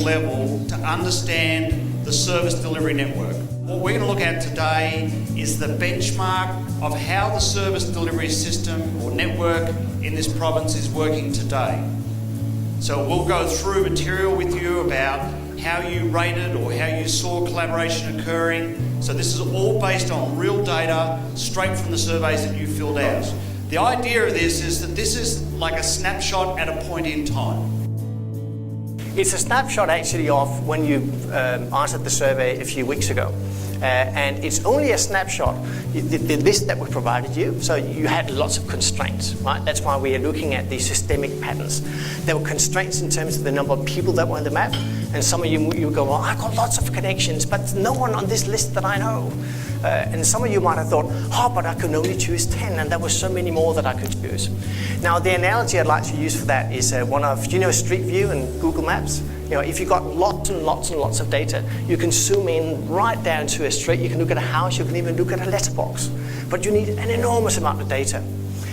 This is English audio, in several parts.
level to understand the service delivery network. What we're going to look at today is the benchmark of how the service delivery system or network in this province is working today. So we'll go through material with you about how you rated or how you saw collaboration occurring. So this is all based on real data straight from the surveys that you filled out. The idea of this is that this is like a snapshot at a point in time. It's a snapshot actually of when you answered the survey a few weeks ago. And it's only a snapshot, the list that we provided you, so you had lots of constraints, right? That's why we are looking at these systemic patterns. There were constraints in terms of the number of people that were on the map, and some of you go, well, I've got lots of connections, but no one on this list that I know. And some of you might have thought, oh, but I could only choose 10, and there were so many more that I could choose. Now, the analogy I'd like to use for that is one of, do you know Street View and Google Maps? You know, if you've got lots and lots and lots of data, you can zoom in right down to a street, you can look at a house, you can even look at a letterbox. But you need an enormous amount of data.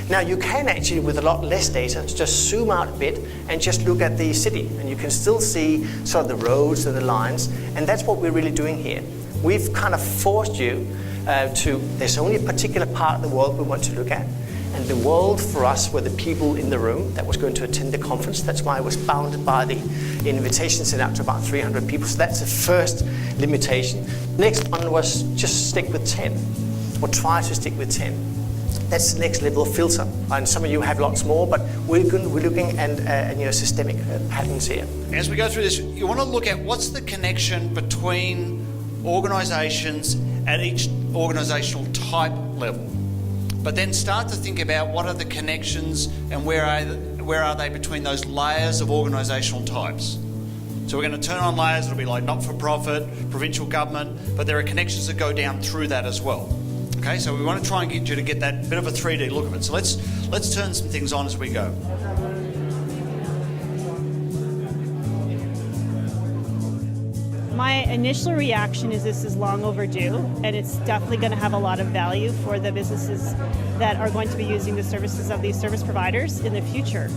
Now, you can actually, with a lot less data, just zoom out a bit and just look at the city. And you can still see sort of the roads and the lines. And that's what we're really doing here. We've kind of forced you there's only a particular part of the world we want to look at. And the world for us were the people in the room that was going to attend the conference. That's why it was bounded by the invitation sent out to about 300 people. So that's the first limitation. Next one was just stick with 10, or try to stick with 10. That's the next level of filter. And some of you have lots more, but we're looking at systemic patterns here. As we go through this, you want to look at what's the connection between organisations at each organisational type level. But then start to think about what are the connections and where are they between those layers of organisational types. So we're going to turn on layers, it'll be like not-for-profit, provincial government, but there are connections that go down through that as well. Okay, so we want to try and get you to get that bit of a 3D look of it. So let's turn some things on as we go. My initial reaction is this is long overdue, and it's definitely going to have a lot of value for the businesses that are going to be using the services of these service providers in the future.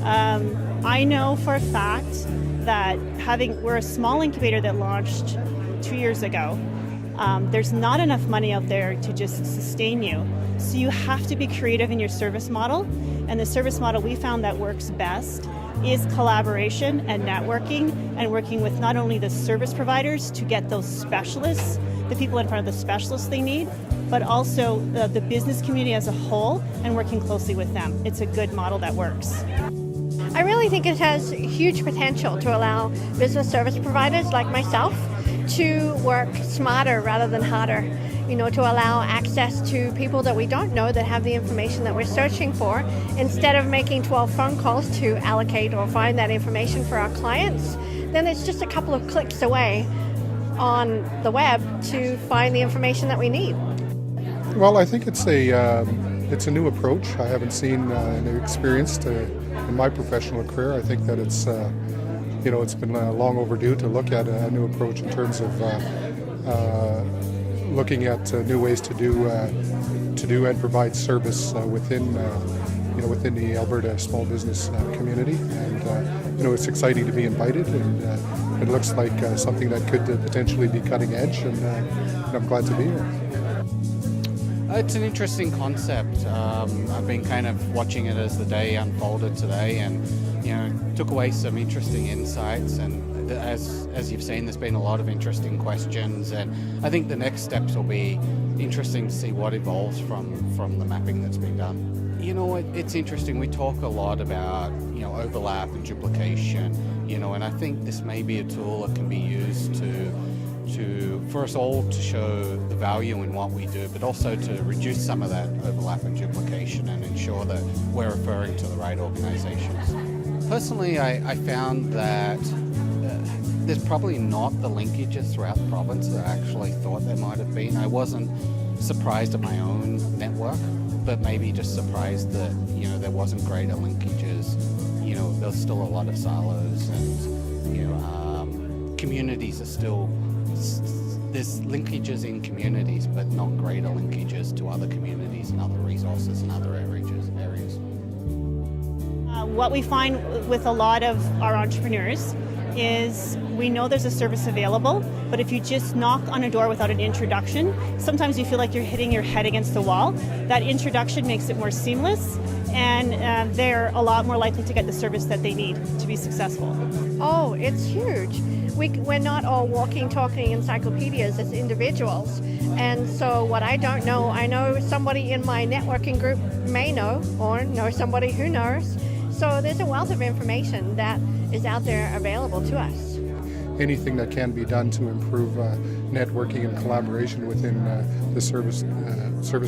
I know for a fact that we're a small incubator that launched 2 years ago. There's not enough money out there to just sustain you. So you have to be creative in your service model, and the service model we found that works best is collaboration and networking and working with not only the service providers to get those specialists, the people in front of the specialists they need, but also the business community as a whole and working closely with them. It's a good model that works. I really think it has huge potential to allow business service providers like myself to work smarter rather than harder. You know, to allow access to people that we don't know that have the information that we're searching for, instead of making 12 phone calls to allocate or find that information for our clients. Then it's just a couple of clicks away on the web to find the information that we need. Well, I think it's a new approach. I haven't seen and experienced in my professional career. I think that it's been long overdue to look at a new approach in terms of looking at new ways to do and provide service within the Alberta small business community. And it's exciting to be invited, and it looks like something that could potentially be cutting edge, and I'm glad to be here. It's an interesting concept. I've been kind of watching it as the day unfolded today, and took away some interesting insights. And as you've seen, there's been a lot of interesting questions, and I think the next steps will be interesting to see what evolves from the mapping that's been done. It's interesting. We talk a lot about overlap and duplication, and I think this may be a tool that can be used for us all to show the value in what we do, but also to reduce some of that overlap and duplication and ensure that we're referring to the right organisations. Personally, I found that there's probably not the linkages throughout the province that I actually thought there might have been. I wasn't surprised at my own network, but maybe just surprised that there wasn't greater linkages. There's still a lot of silos, and communities are still. There's linkages in communities, but not greater linkages to other communities and other resources and other areas. What we find with a lot of our entrepreneurs is we know there's a service available, but if you just knock on a door without an introduction, sometimes you feel like you're hitting your head against the wall. That introduction makes it more seamless, and they're a lot more likely to get the service that they need to be successful. Oh, it's huge. We're not all walking, talking encyclopedias as individuals. And so what I don't know, I know somebody in my networking group may know, or know somebody who knows. So there's a wealth of information that is out there available to us. Anything that can be done to improve networking and collaboration within the service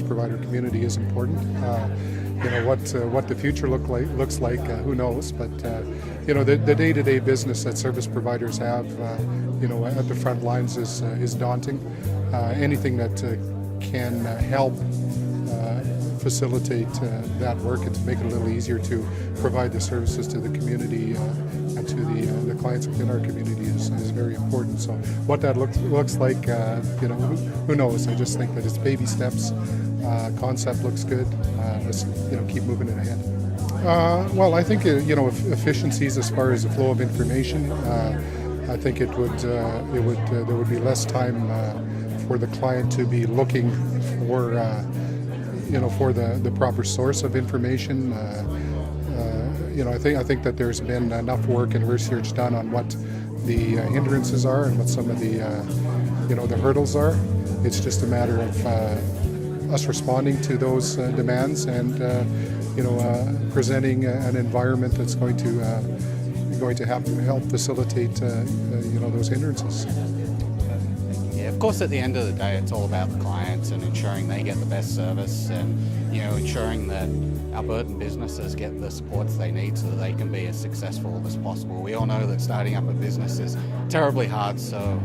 provider community is important. What the future looks like, who knows? But the day-to-day business that service providers have, at the front lines is daunting. Anything that can help facilitate that work and to make it a little easier to provide the services to the community and to the clients within our community is very important. So what that looks like, who knows? I just think that it's baby steps. Concept looks good. Let's keep moving it ahead. Well, I think efficiencies as far as the flow of information. I think there would be less time for the client to be looking for the proper source of information. I think that there's been enough work and research done on what the hindrances are and what some of the the hurdles are. It's just a matter of us responding to those demands and presenting an environment that's going to have to help facilitate those hindrances. Yeah, of course, at the end of the day, it's all about the clients and ensuring they get the best service and ensuring that Albertan businesses get the supports they need so that they can be as successful as possible. We all know that starting up a business is terribly hard, so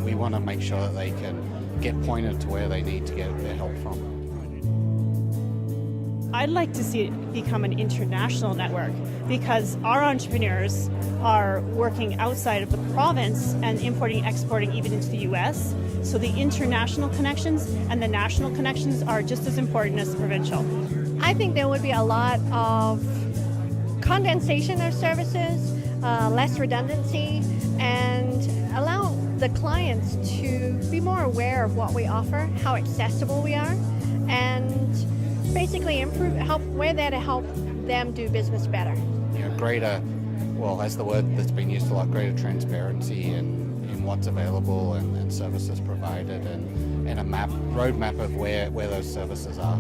we want to make sure that they can get pointed to where they need to get their help from. I'd like to see it become an international network because our entrepreneurs are working outside of the province and importing, exporting even into the US. So the international connections and the national connections are just as important as the provincial. I think there would be a lot of condensation of services, less redundancy, and allow the clients to be more aware of what we offer, how accessible we are, and basically we're there to help them do business better. Greater, well, as the word that's been used a lot, greater transparency in what's available and services provided and a roadmap of where those services are.